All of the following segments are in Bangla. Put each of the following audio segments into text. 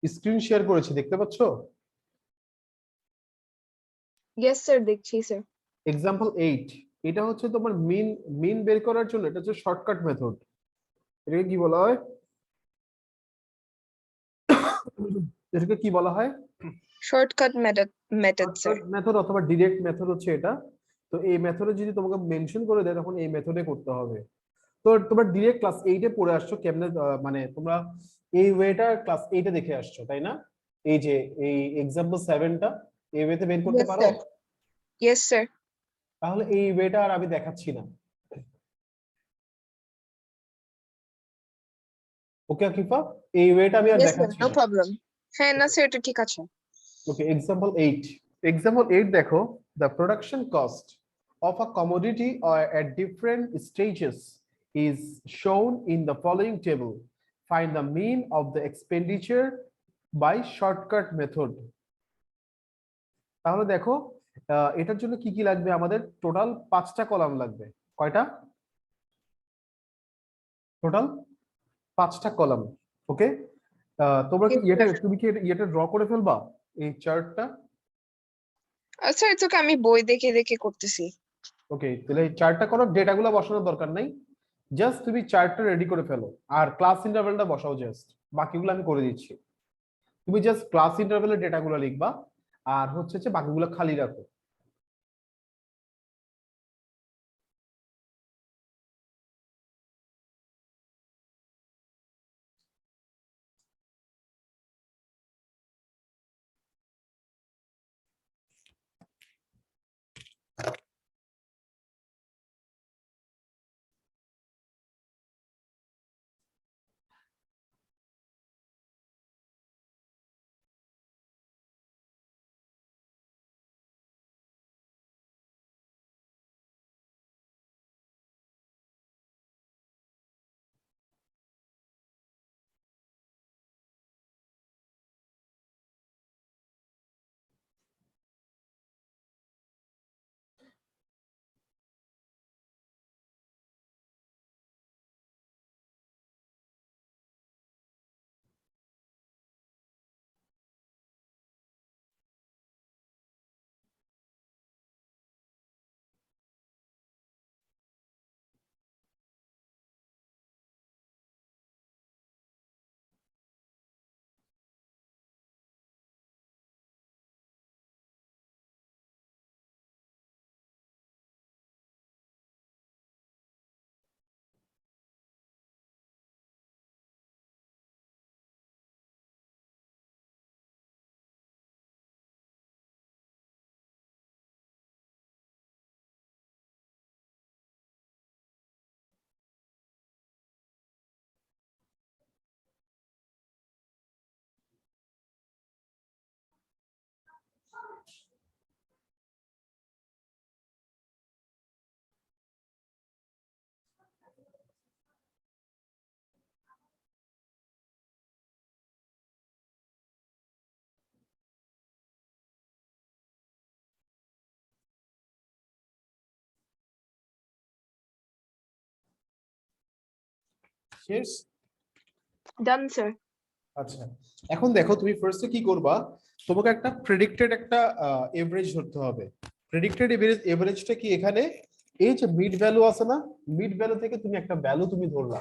স্ক্রিন শেয়ার করেছি, দেখতে পাচ্ছো? ইয়েস স্যার, দেখছি স্যার। এক্সাম্পল 8, এটা হচ্ছে তোমার মিন বের করার জন্য, এটা হচ্ছে শর্টকাট মেথড। এটাকে কি বলা হয়? এটাকে কি বলা হয়? Shortcut method sir. Shortcut method অথবা ডিরেক্ট মেথড হচ্ছে এটা। তো এই মেথডে যদি তোমাকে মেনশন করে দেয় তখন এই মেথডে করতে হবে। তো তোমরা ডিরেক্ট ক্লাস 8 এ পড়ে আসছো কেমনে, মানে তোমরা এই ওয়েটা ক্লাস 8 এ দেখে আসছো, তাই না? এই যে এই এক্সাম্পল 7টা এই ওয়েতে বের করতে ইয়েস পারো। স্যার। Yes sir. তাহলে এই ওয়েটা আর আমি দেখাচ্ছি না। ওকে আকিফা, এই ওয়েটা আমি আর ইয়েস স্যার, দেখাচ্ছি নো না। প্রবলেম। হ্যাঁ না স্যার, এটা ঠিক আছে। ওকে, এক্সাম্পল 8। এক্সাম্পল 8 দেখো, the production cost of a commodity or at different stages is shown in the following table. Find the mean of the expenditure by shortcut method. তাহলে দেখো, এটার জন্য কি কি লাগবে? আমাদের টোটাল 5টা কলাম লাগবে। কয়টা? টোটাল 5টা কলাম। ওকে, তোমরা কি তুমি কি এটা ড্র করে ফেলবা এই চার্টটা? আচ্ছা, এটা তো আমি বই দেখে দেখে করতেছি। ওকে, তাহলে এই চার্টটা করো, ডেটাগুলো বসানোর দরকার নাই, জাস্ট তুমি চার্টটা রেডি করে ফেলো আর ক্লাস ইন্টারভ্যালটা বসাও জাস্ট। বাকিগুলো আমি করে দিচ্ছি, তুমি জাস্ট ক্লাস ইন্টারভ্যালের ডেটাগুলো লিখবা আর হচ্ছে যে বাকিগুলো খালি রাখো। শেষ? Done sir. আচ্ছা, এখন দেখো তুমি ফার্স্টে কি করবা, তোমাকে একটা প্রেডিক্টেড একটা এভারেজ ধরতে হবে। প্রেডিক্টেড এভারেজটা কি? এখানে এই যে মিড ভ্যালু আছে না, মিড ভ্যালু থেকে তুমি একটা ভ্যালু তুমি ধরলা।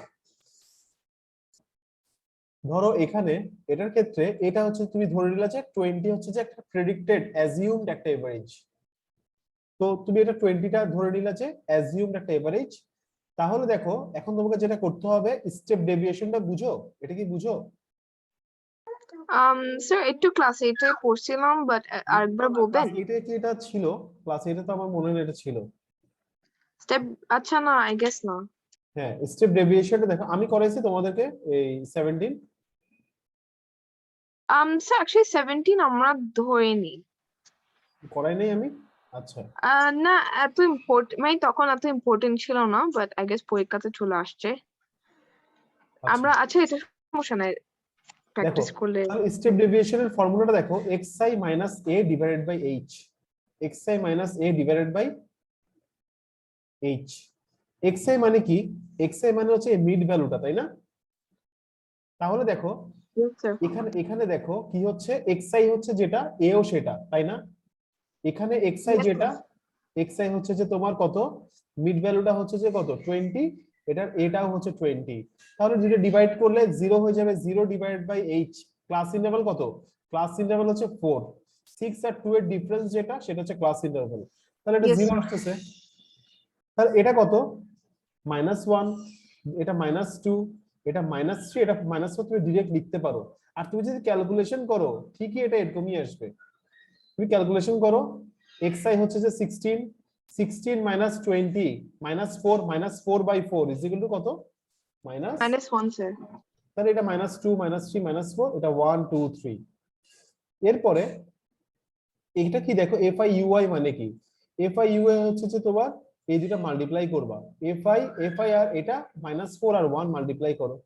ধরো এখানে এটার ক্ষেত্রে এটা হচ্ছে তুমি ধরে নিলা যে 20 হচ্ছে যে একটা প্রেডিক্টেড অ্যাজিউমড একটা এভারেজ। তো তুমি এটা 20টা ধরে নিলা যে অ্যাজিউমড একটা এভারেজ। তাহলে দেখো এখন তোমাকে যেটা করতে হবে, স্টেপ ডেভিয়েশনটা বুঝো? এটা কি বুঝো? স্যার একটু ক্লাস 8 এ পড়ছিলাম, বাট আরেকবার বলবেন? ক্লাস 8 এ কি এটা ছিল? ক্লাস 8 এ তো আমার মনে নেই এটা ছিল। স্টেপ, আচ্ছা না, আই গেস না। হ্যাঁ, স্টেপ ডেভিয়েশনটা দেখো আমি করাইছি তোমাদেরকে এই 17। স্যার অ্যাকচুয়ালি 17 আমরা ধরিনি। করাই নাই আমি? আচ্ছা না, এত ইম্পর্টেন্ট মানে তখন এত ইম্পর্টেন্ট ছিল না, বাট আই গেস পরীক্ষাতে চলে আসছে। আচ্ছা, আমরা, আচ্ছা এটা সমস্যা নাই, দেখো প্র্যাকটিস করলে। তাহলে স্টেপ ডেভিয়েশনের ফর্মুলাটা দেখো, xi minus a divided by h। xi minus a divided by h। xi মানে কি? xi মানে হচ্ছে এই মিড ভ্যালুটা, তাই না? তাহলে দেখো Yes, sir. এখানে এখানে দেখো কি হচ্ছে, xi হচ্ছে যেটা, এও সেটা, তাই না? এখানে xi Yes, যেটা, sir. xi হচ্ছে যে তোমার কত, মিড ভ্যালুটা হচ্ছে যে কত 20, এটার এটাও হচ্ছে 20। তাহলে যেটা ডিভাইড করলে 0 হয়ে যাবে, 0 divide by h। Class interval কত? ক্লাস ইন্টারভাল হচ্ছে 4। 6 আর 2 এর ডিফারেন্স যেটা, সেটা হচ্ছে ক্লাস ইন্টারভাল। তাহলে এটা Yes, 0 sir. আসতেছে। তাহলে এটা কত? -1, এটা -2, এটা -3, এটা -4, তুমি ডিরেক্ট লিখতে পারো। আর তুমি যদি ক্যালকুলেশন করো ঠিকই এটা এরকমই আসবে। তুমি ক্যালকুলেশন করো, xi হচ্ছে যে 16, 16 -20 -4, -4/4 ইজ ইকুয়াল টু কত? Minus, -1, sir. তাহলে এটা -2 -3 -4, এটা 1 2 3। এরপরে এটা কি দেখো, FI/UI মানে কি? FI/UI হচ্ছে যে তোমার এই দুটা মাল্টিপ্লাই করবা, FI আর এটা -4 আর 1 মাল্টিপ্লাই করো,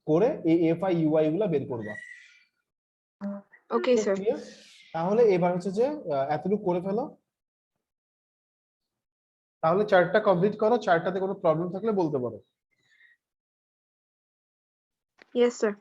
করে এই FI/UI গুলা বের করবা। Okay, sir. Clear? তাহলে এবার হচ্ছে যে এতটুকু করে ফেলো। তাহলে চার্টটা কমপ্লিট করো, চার্টটাতে কোনো প্রবলেম থাকলে বলতে পারো। Yes, sir.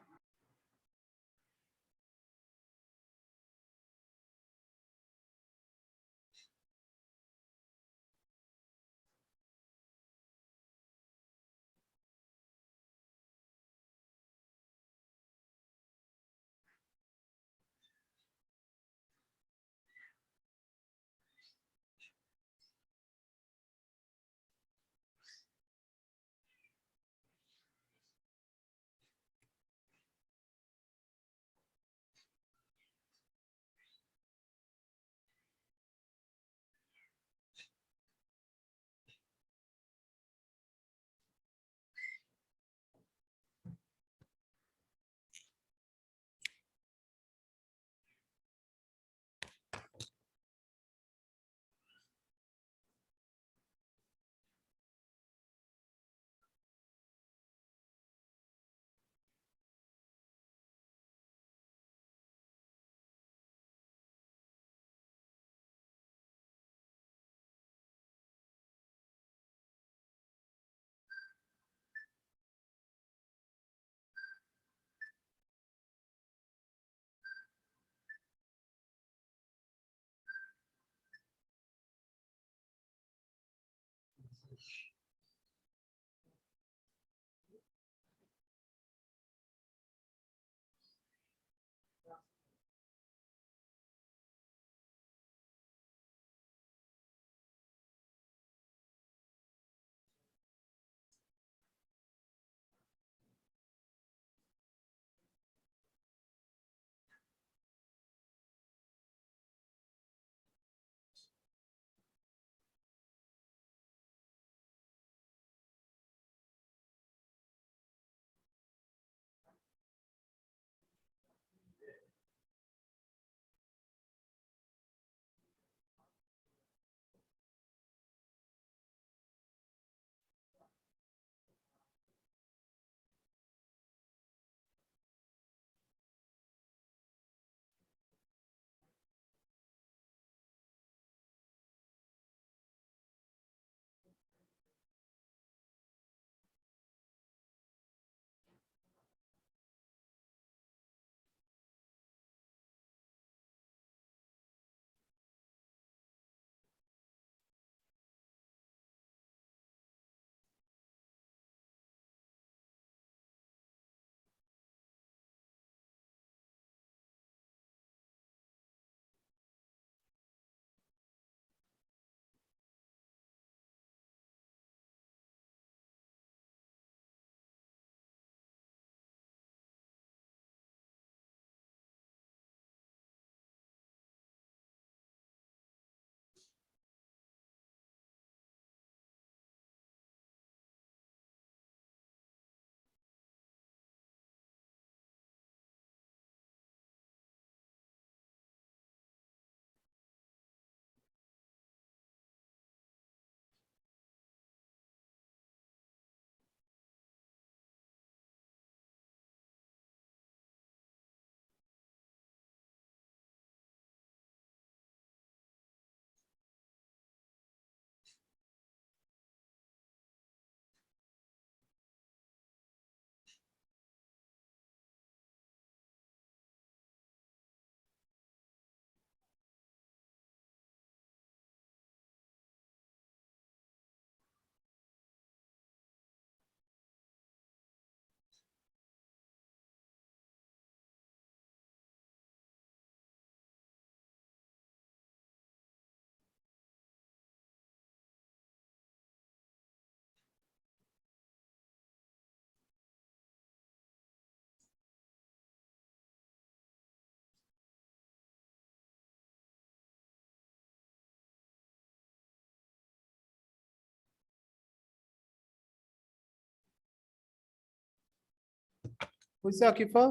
হইছে আকিফা?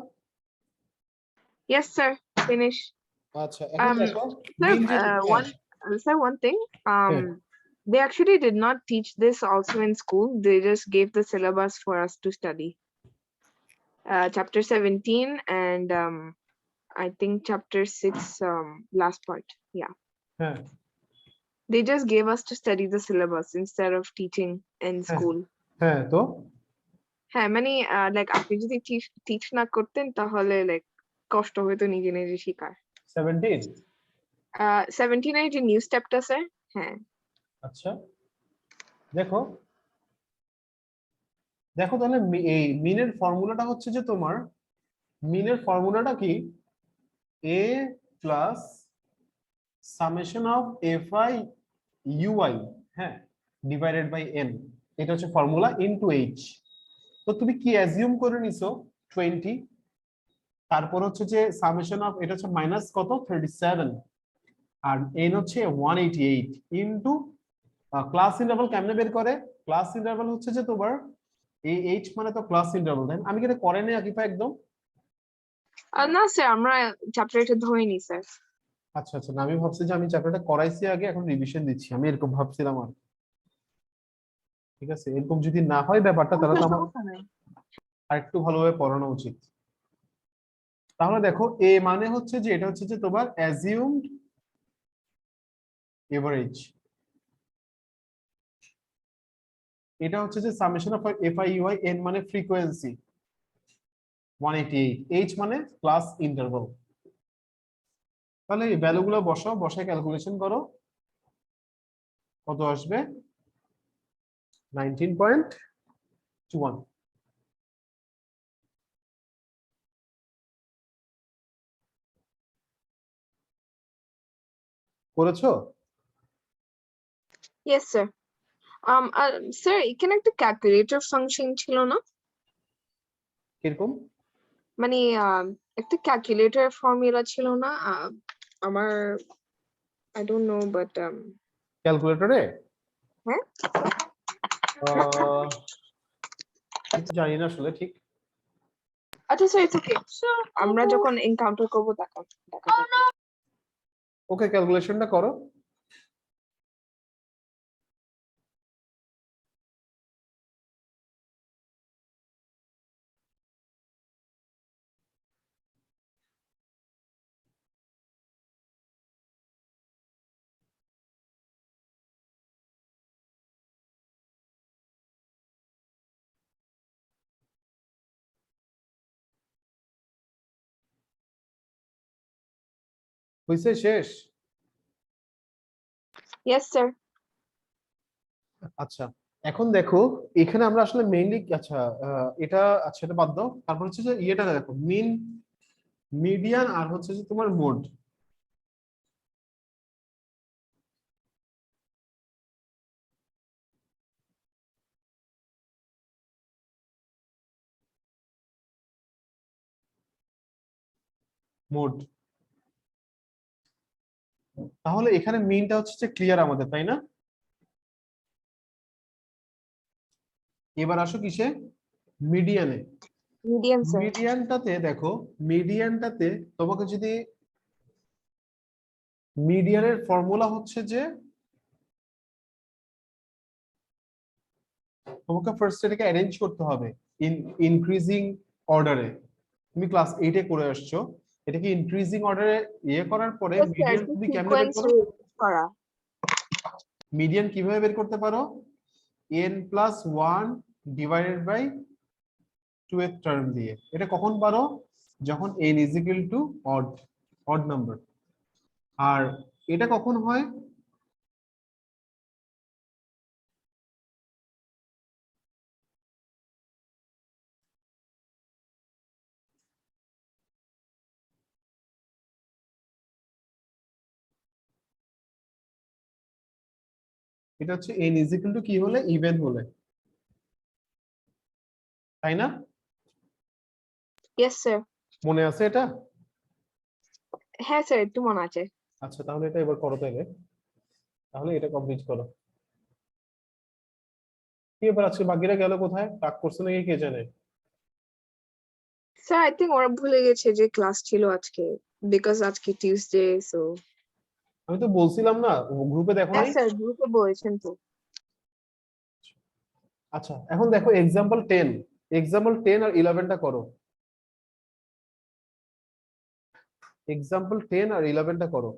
Yes, sir. Finish. আচ্ছা এখন দেখো Sir, মেইন যে one thing. হ্যাঁ They actually did not teach this also in school. They just gave the syllabus for us to study. Chapter 17 and I think chapter 6, last part. Yeah. হ্যাঁ They just gave us to study the syllabus instead of teaching in হ্যাঁ school. হ্যাঁ তো হ্যাঁ মানে like আপনি যদি teach না করতেন তাহলে like কষ্ট হতো নিজে নিজে শেখার। 17 17 এর যে নিউ স্টেপটা স্যার, হ্যাঁ আচ্ছা দেখো দেখো তাহলে এই মিনের ফর্মুলাটা হচ্ছে যে তোমার মিনের ফর্মুলাটা কি a plus summation of fi ui হ্যাঁ ডিভাইডেড বাই n এটা হচ্ছে ফর্মুলা ইনটু h তো তুমি কি অ্যাজিউম করে নিছো 20 তারপর হচ্ছে যে সামেশন অফ এটা হচ্ছে মাইনাস কত 37 আর n হচ্ছে 188 ইনটু ক্লাস ইন্টারভাল কেমনে বের করে ক্লাস ইন্টারভাল হচ্ছে যে তোমার এই h মানে তো ক্লাস ইন্টারভাল তাই না? আমি কি এটা করে নাই আকিফা একদম না স্যার আমরা চ্যাপ্টার এটা ধরিনি স্যার। আচ্ছা আচ্ছা না আমি ভাবছি যে আমি চ্যাপ্টারটা করাইছি আগে এখন রিভিশন দিচ্ছি আমি এরকম ভাবছিলাম আর ঠিক আছে এরকম যদি না হয় ব্যাপারটা তাহলে তো আমার সমস্যা নাই। আরেকটু ভালোভাবে পড়ানো উচিত তাহলে দেখো এ মানে হচ্ছে যে এটা হচ্ছে যে তোমার অ্যাজিউমড এভারেজ এটা হচ্ছে যে summation of fi ui n মানে ফ্রিকোয়েন্সি 188 h মানে ক্লাস ইন্টারভাল তাহলে এই ভ্যালুগুলো বসাও বসায় ক্যালকুলেশন করো কত আসবে 19.21 করেছো ইয়েস স্যার। স্যার এখানে একটা ক্যালকুলেটর ফাংশন ছিল না? কিরকম মানে একটা ক্যালকুলেটর ফর্মুলা ছিল না? আমার আই ডোন্ট নো বাট ক্যালকুলেটরে হ্যাঁ জানি না আসলে ঠিক আচ্ছা স্যার ইটস ওকে, আমরা যখন এনকাউন্টার করব তখন দেখা যাবে। ওকে ক্যালকুলেশনটা করো হইছে শেষ ইয়েস স্যার। আচ্ছা এখন দেখো এখানে আমরা আসলে মেইনলি আচ্ছা এটা আচ্ছা এটা বাদ দাও তারপর হচ্ছে যে ইয়েটা দেখো মিন মিডিয়ান আর হচ্ছে যে তোমার মোড মোড তাহলে এখানে মিনটা হচ্ছে যে ক্লিয়ার আমাদের তাই না এবার আসো কিসে মিডিয়ানে মিডিয়াম স্যার। মিডিয়ানটাতে দেখো মিডিয়ানটাতে তোমাকে যদি মিডিয়ানের ফর্মুলা হচ্ছে যে তোমাকে ফার্স্ট এটাকে অ্যারেঞ্জ করতে হবে ইনক্রিজিং অর্ডারে তুমি ক্লাস 8 এ করে আসছো এটাকে ইনক্রিজিং অর্ডারে ইয়ে করার পরে ইয়েস স্যার, মিডিয়ান তুমি কেমনে বের সিকোয়েন্স করো করা। মিডিয়ান কিভাবে বের করতে পারো n plus 1 divided by 2th term দিয়ে এটা কখন পারো যখন n is equal to odd odd number আর এটা কখন হয় এটা হচ্ছে n ইজ ইকুয়াল টু কি হলে ইভেন হলে তাই না ইয়েস স্যার। মনে আছে এটা হ্যাঁ স্যার একটু মনে আছে। আচ্ছা তাহলে এটা এবার করো তাহলে তাহলে এটা কমপ্লিট করো কি এবার আজকে বাকিরা গেল কোথায় টাক করছে নাকি কে জানে স্যার আই থিঙ্ক ওরা ভুলে গেছে যে ক্লাস ছিল আজকে, বিকজ আজকে টিউসডে। সো আমি তো বলছিলাম না, গ্রুপে দেখো হ্যাঁ নাই? স্যার গ্রুপে বলেছেন তো। আচ্ছা এখন দেখো এক্সাম্পল 10, এক্সাম্পল 10 আর 11টা করো, এক্সাম্পল 10 আর 11টা করো।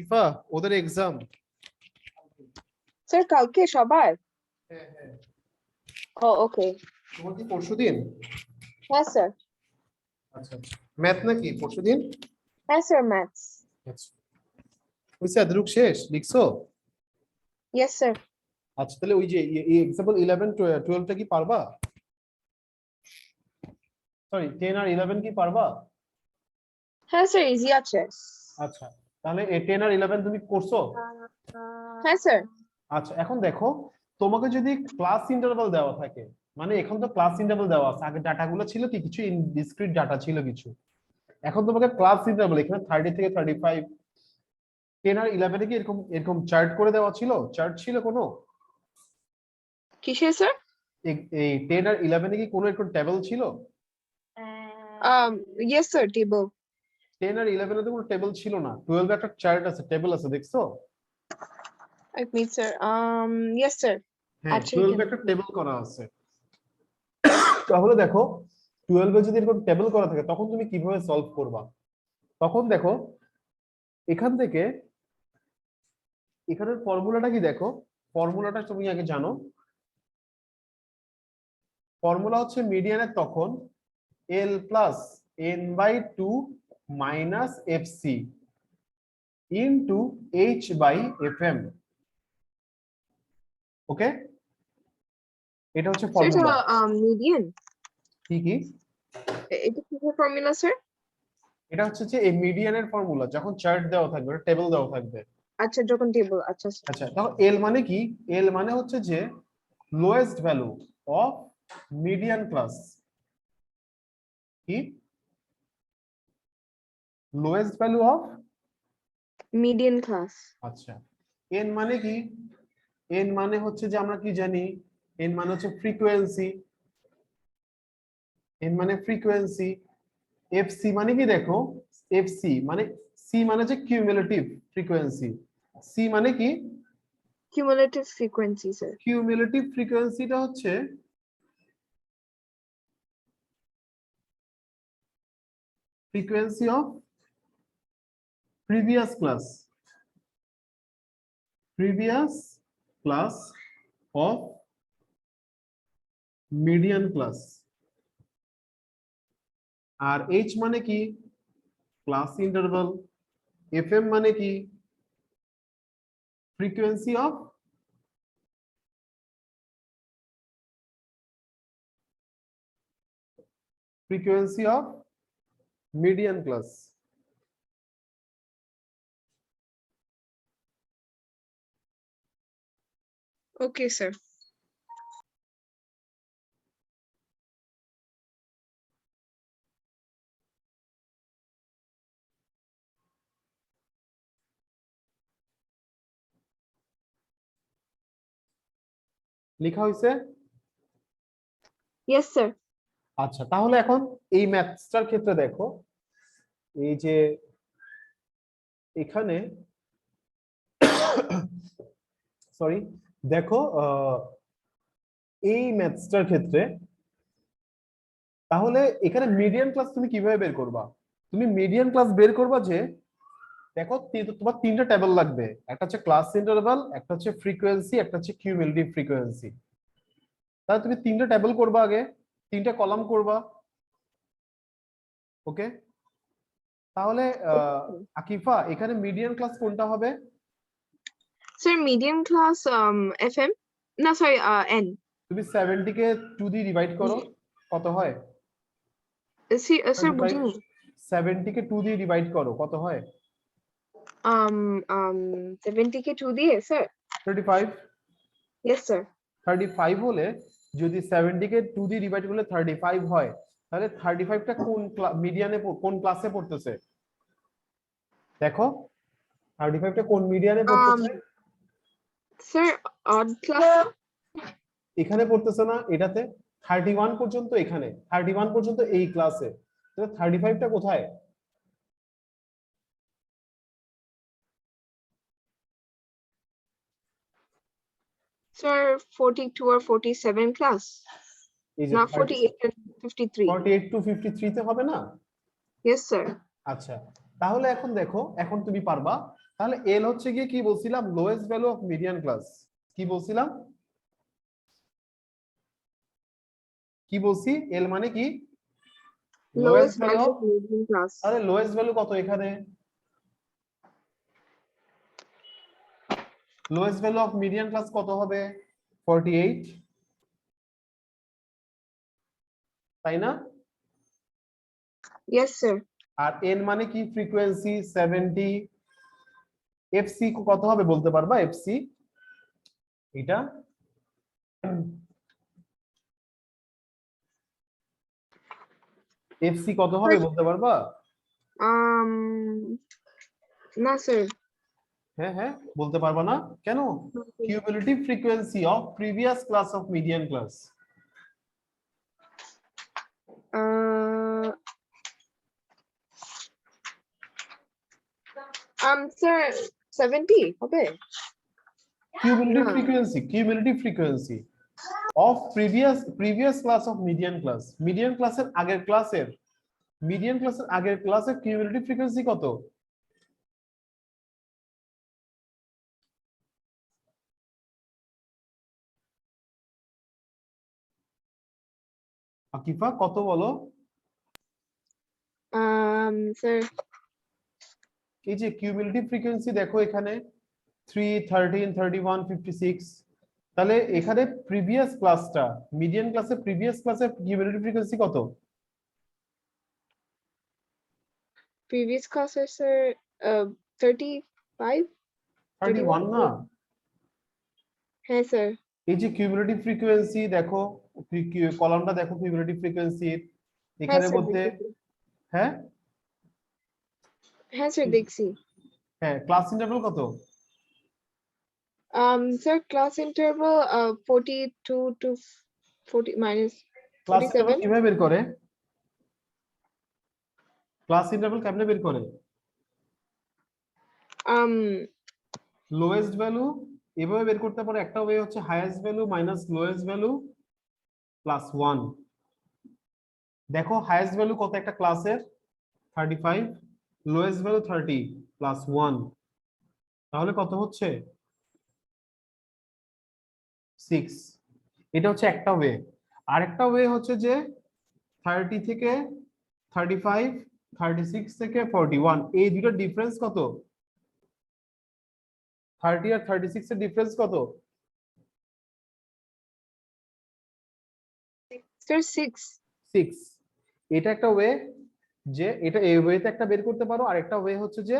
ইফা, ওদের এক্সাম। স্যার কালকে সবার? হ্যাঁ হ্যাঁ। ও ওকে। তোমার কি পরশুদিন? হ্যাঁ স্যার। আচ্ছা, ম্যাথ নাকি পরশুদিন? হ্যাঁ স্যার ম্যাথস। আচ্ছা, হইছে আদরুক শেষ লিখছো? Yes sir. আচ্ছা তাহলে ওই যে এই এক্সাম্পল 11 12টা কি পারবা? সরি 10 আর 11 কি পারবা? হ্যাঁ স্যার ইজি আছে। আচ্ছা তাহলে এই 10 আর 11 তুমি করছো? হ্যাঁ স্যার। আচ্ছা এখন দেখো, তোমাকে যদি ক্লাস ইন্টারভাল দেওয়া থাকে, মানে এখন তো ক্লাস ইন্টারভাল দেওয়া আছে, আগে ডাটাগুলো ছিল কি কিছু ডিসক্রিট ডাটা ছিল কিছু, এখন তোমাকে ক্লাস ইন্টারভাল এখানে 30 থেকে 35, 10 আর 11 কি এরকম এরকম চার্ট করে দেওয়া ছিল? চার্ট ছিল কোনো? কিসে স্যার? এই 10 আর 11 কি কোনো এরকম টেবিল ছিল? Yes sir table. 10 আর 11 এ তো কোনো টেবিল ছিল না, 12 এ একটা চার্ট আছে, টেবিল আছে, দেখছো? এক মিনিট স্যার। Yes sir. হ্যাঁ আছে 12 এ এখানে। একটা টেবিল করা আছে। তাহলে দেখো 12 এ যদি এরকম টেবিল করা থাকে তখন তুমি কিভাবে সলভ করবা? তখন দেখো এখান থেকে এখানের ফর্মুলাটা কি দেখো, ফর্মুলাটা তুমি আগে জানো। ফর্মুলা হচ্ছে মিডিয়ানের তখন l plus n by two minus f c into h by f m. Okay, এটা হচ্ছে স্যার এটা ফর্মুলা। মিডিয়ান। কি কি? এটা কিসের ফর্মুলা স্যার? এটা হচ্ছে যে এই মিডিয়ানের ফর্মুলা, যখন চার্ট দেওয়া থাকবে, টেবিল দেওয়া থাকবে। আচ্ছা যখন টেবল। আচ্ছা স্যার। আচ্ছা দেখো এল মানে কি, এল মানে হচ্ছে যে lowest value, of median class কি lowest value of Median class. আচ্ছা এন মানে কি এন মানে হচ্ছে যে আমরা কি জানি এন মানে হচ্ছে ফ্রিকোয়েন্সি এন মানে ফ্রিকোয়েন্সি এফসি মানে কি দেখো এফসি মানে সি মানে হচ্ছে কিউমুলেটিভ ফ্রিকোয়েন্সি সি মানে কি Cumulative frequency, sir. কিউমুলেটিভ ফ্রিকোয়েন্সিটা হচ্ছে frequency of previous class of median class R h মানে কি ক্লাস ইন্টারভাল fm মানে কি frequency of median class Okay, sir. লেখা হয়েছে Yes, sir. আচ্ছা তাহলে এখন এই ম্যাথসটার ক্ষেত্রে দেখো এই যে এখানে সরি দেখো এই ম্যাথসটার ক্ষেত্রে তাহলে এখানে মিডিয়ান ক্লাস তুমি কিভাবে বের করবা তুমি মিডিয়ান ক্লাস বের করবা যে দেখো তোমার তিনটা টেবিল লাগবে একটা হচ্ছে ক্লাস ইন্টারভাল একটা হচ্ছে ফ্রিকোয়েন্সি একটা হচ্ছে কিউমুলেটিভ ফ্রিকোয়েন্সি তাহলে তুমি তিনটা টেবিল করবা আগে তিনটা কলাম করবা ওকে তাহলে আকিফা এখানে মিডিয়ান ক্লাস কোনটা হবে Sir, median class, FM. No, sorry, N. তুমি 70 কে 2 দিয়ে ডিভাইড করো কত হয় See, sir, 35 বুঝিনি। 70 কে 2 দিয়ে ডিভাইড করো কত হয় 70 কে 2 দিয়ে, sir. 35 Yes, sir. 35 হলে যদি 70 কে 2 দিয়ে ডিভাইড করলে 35 হয় তাহলে 35 টা কোন মিডিয়ানে কোন ক্লাসে পড়তেছে দেখো 35 টা কোন মিডিয়ানে পড়তেছে Sir, odd class. এখানে পড়তেছে না এটাতে 31 পর্যন্ত এখানে 31 পর্যন্ত এই ক্লাসে তো 35 টা কোথায় Sir, 42 or 47 class. এই যে Not 48 and 53. 48 টু 53 তে হবে না Yes, sir. আচ্ছা তাহলে এখন দেখো এখন তুমি পারবা তাহলে এল হচ্ছে গিয়ে কি বলছিলাম lowest value of median class কি বলছিলাম কি বলছি এল মানে কি Lowest value of median class. তাহলে লোয়েস্ট ভ্যালু কত এখানে lowest value of median class কত হবে 48 তাই না Yes, sir. আর এন মানে কি ফ্রিকোয়েন্সি 70 এফসি কত হবে বলতে পারবা এফসি এটা এফসি কত হবে বলতে পারবা না, sir. হ্যাঁ হ্যাঁ বলতে পারবা না কেন cumulative frequency of previous class of median class Sir, 70 হবে cumulative frequency of previous class of median class median ক্লাসের আগের ক্লাসের কিউমুলেটিভ ফ্রিকোয়েন্সি কত আকিফা কত বলো sir. এই যে কিউমুলেটিভ ফ্রিকোয়েন্সি দেখো এখানে 3 13 31 56 তাহলে এখানে প্রিভিয়াস ক্লাসটা মিডিয়ান ক্লাসের প্রিভিয়াস ক্লাসের কিউমুলেটিভ ফ্রিকোয়েন্সি কত Previous classes, sir. 35. 31 না Yes, sir. এই যে কিউমুলেটিভ ফ্রিকোয়েন্সি দেখো, কলামটা দেখো কিউমুলেটিভ ফ্রিকোয়েন্সি হ্যাঁ এখানের স্যার মধ্যে। দেখেছি। হ্যাঁ হ্যাঁ স্যার দেখছি। হ্যাঁ, ক্লাস ইন্টারভ্যাল কত? Sir, class interval 42 to 40 minus class interval 47. কিভাবে বের করে? ক্লাস ইন্টারভ্যাল কেমনে বের করে? Um, লোয়েস্ট ভ্যালু এভাবে বের করতে পারো, একটা ওয়ে হচ্ছে highest value minus lowest value plus 1। দেখো হাইয়েস্ট ভ্যালু কত একটা ক্লাসের? 35, লোয়েস্ট ভ্যালু 30 প্লাস 1, তাহলে কত হচ্ছে? 6। এটা হচ্ছে একটা ওয়ে। আরেকটা ওয়ে হচ্ছে যে 30 থেকে 35, 36 থেকে 41, এই দুটোর ডিফারেন্স কত? 30 আর 36 এর ডিফারেন্স কত? sir, 6. 6। এটা একটা ওয়ে, যে এটা এই ওয়েতে একটা বের করতে পারো। আর একটা ওয়ে হচ্ছে যে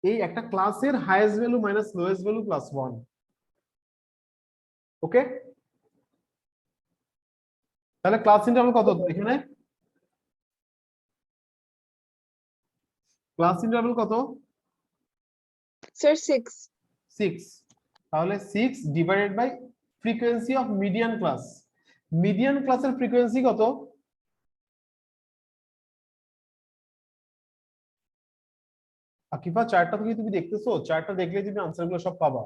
এই একটা ক্লাসের highest value minus lowest value plus 1। Okay, তাহলে ক্লাস ইন্টারভাল কত এখানে? ক্লাস ইন্টারভাল কত? Sir, 6. 6। তাহলে 6 divided by frequency of median class. Median ক্লাসের ফ্রিকোয়েন্সি কত? আকিফা চার্টটা কি তুমি দেখতেছো? চার্টটা দেখলে তুমি আনসারগুলো সব পাবা।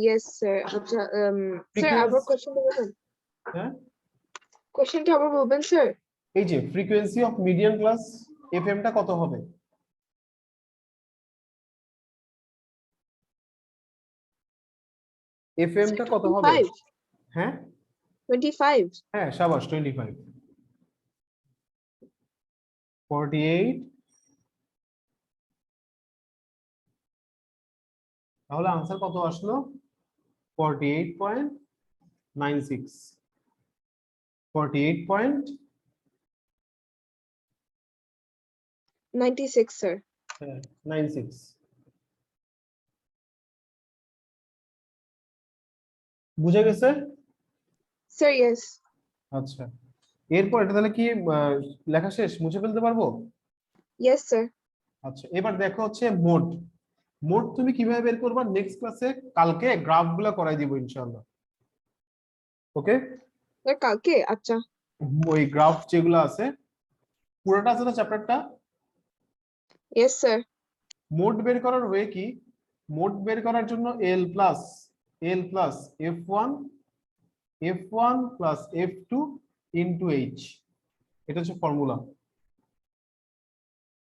Yes, sir. Sir, আবার কোশ্চেনটা বলবেন? হ্যাঁ, কোশ্চেনটা আবার বলবেন স্যার? এই যে frequency of median class FM টা কত হবে? এফএম টা কত হবে? 25. হ্যাঁ 25. হ্যাঁ, শাবাশ, 25। 48, তাহলে আনসার কত আসলো? 48.96। 96, sir. 48.96। বুঝে গেছে? Sir, yes. আচ্ছা, এরপর এটা তাহলে কি লেখা শেষ, মুছে ফেলতে পারবো? Yes, sir. আচ্ছা, এবার দেখো হচ্ছে মোড। মোড তুমি কিভাবে বের করবা নেক্সট ক্লাসে, কালকে গ্রাফ গুলা করাই দিব ইনশাআল্লাহ। ওকে, Sir, কালকে? আচ্ছা। ওই গ্রাফ যেগুলো আছে পুরোটা আছে না চ্যাপ্টারটা। Yes, sir. মোড বের করার ওয়ে কি? মোড বের করার জন্য l plus f1 plus f2 into h, এটা হচ্ছে ফর্মুলা।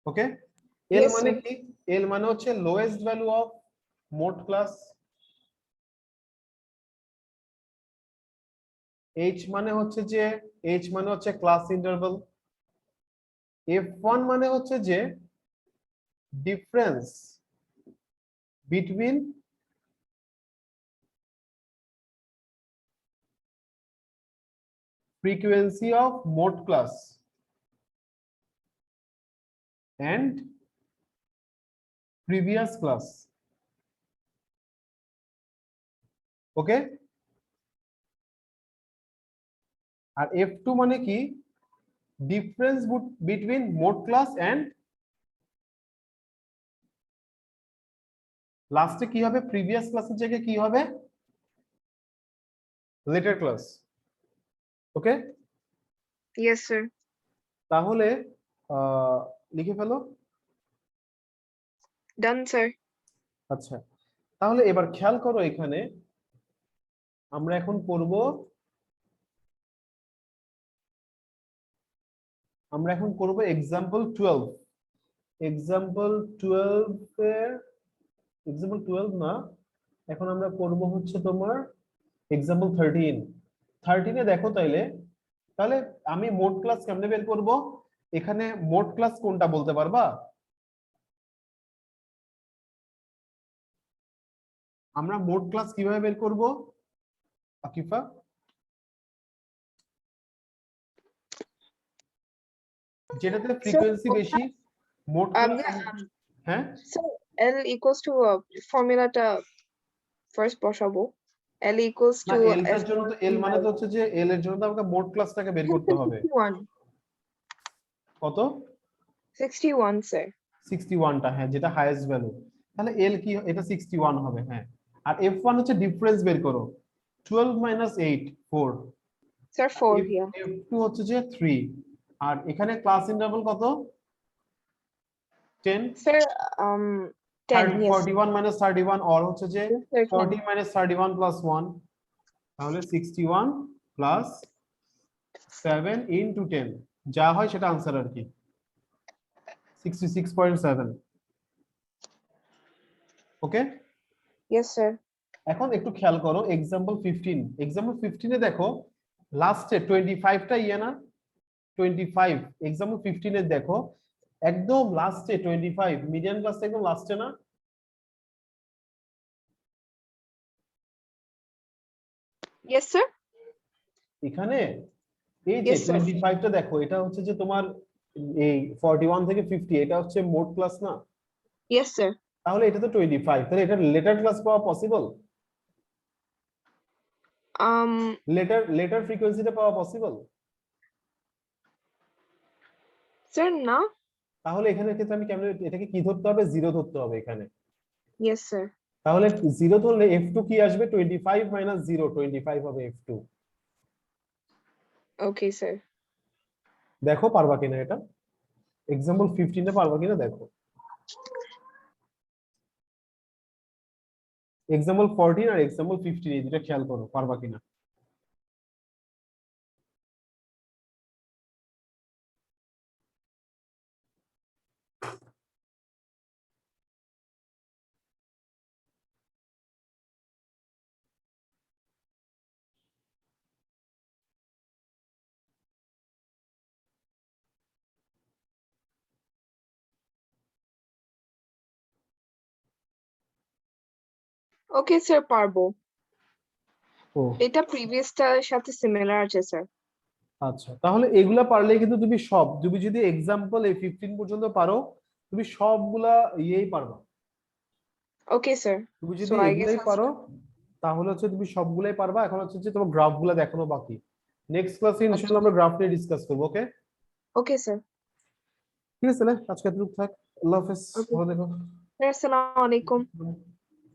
ওকে, এল Yes, মানে sir. কি? এল মানে হচ্ছে lowest value of mode class. h মানে হচ্ছে যে ক্লাস ইন্টারভাল। f1 মানে হচ্ছে যে difference between frequency of mode class and previous class. Okay, আর f2 মানে কি? Difference between mode class and লাস্টে কি হবে? প্রিভিয়াস ক্লাসের জায়গায় কি হবে? Latter class. Okay, Yes, sir. তাহলে লিখে ফেলো। Done, sir. আচ্ছা, তাহলে এবার খেয়াল করো, এখানে আমরা এখন করব এক্সাম্পল 12। এক্সাম্পল 12 এর এক্সাম্পল 12 না, এখন আমরা করব হচ্ছে তোমার এক্সাম্পল 13 এ দেখো। তাহলে আমি মোড ক্লাস কেমনে বের করব? এখানে মোড ক্লাস কোনটা বলতে পারবা? আমরা মোড ক্লাস কিভাবে বের করব আকিফা? যেটাতে ফ্রিকোয়েন্সি বেশি মোড ক্লাস। হ্যাঁ So L equals to formulaটা first বসাবো। L equals না to এল টার জন্য তো এল মানে তো S1 হচ্ছে যে এল এর জন্য তো আমাকে মোট ক্লাসটাকে বের করতে হবে 61 কত 61 sir 61 টা, হ্যাঁ, যেটা হাইয়েস্ট ভ্যালু। তাহলে এল কি, এটা 61 হবে, হ্যাঁ। আর f1 হচ্ছে ডিফারেন্স বের করো, 12 মাইনাস 8 4, sir 4 here f2 হচ্ছে যে 3, আর এখানে ক্লাস ইন্টারভাল কত 10, sir 10 yes 41 মাইনাস 31 অর হচ্ছে যে yes sir 40 10 মাইনাস 31 প্লাস 1, তাহলে 61 প্লাস 7 ইনটু 10, যা হয় সেটা आंसर আর কি 66.7। ওকে, yes sir এখন একটু খেয়াল করো एग्जांपल 15, एग्जांपल 15 এ দেখো লাস্টে 25 টা ইয়ে না 25, एग्जांपल 15 এ দেখো একদম লাস্টে 25, মিডিয়ান ক্লাসটা একদম লাস্টে না, yes sir এখানে এই যে yes sir 25 টা দেখো, এটা হচ্ছে যে তোমার এই 41 থেকে 50, এটা হচ্ছে মোট ক্লাস না, yes sir তাহলে এটা তো 25, তাহলে এটা লেটার ক্লাস পাওয়া পসিবল, um লেটার ফ্রিকোয়েন্সিটা পাওয়া পসিবল। sir no তাহলে এখানে ক্ষেত্রে আমি কেমন এটাকে কি ধরতে হবে, জিরো ধরতে হবে এখানে। yes sir তাহলে জিরো ধরলে f2 কি আসবে, 25 মাইনাস 0, 25 হবে f2। okay sir দেখো পারবা কিনা এটা, एग्जांपल 15 এ পারবা কিনা দেখো, एग्जांपल 14 আর एग्जांपल 15 এই দুটো খেয়াল করো পারবা কিনা। okay sir পারবো ও এটা প্রিভিয়াসটার সাথে সিমিলার আছে স্যার আচ্ছা, তাহলে এগুলা পারলে কিন্তু তুমি সব, তুমি যদি एग्जांपल এই 15 পর্যন্ত পারো, তুমি সবগুলা ইয়েই পারবা। okay sir তুমি so যদি I guess এগুলাই পারো তাহলে হচ্ছে তুমি সবগুলাই পারবা। এখন হচ্ছে যে তোমার গ্রাফগুলা দেখানো বাকি, নেক্সট ক্লাসে ইনশাআল্লাহ আমরা গ্রাফ নিয়ে ডিসকাস করব। ওকে, okay sir ঠিক আছে, আজকে এতটুকু থাক। আল্লাহ হাফেজ, okay ভালো থেকো। sir আসসালামু আলাইকুম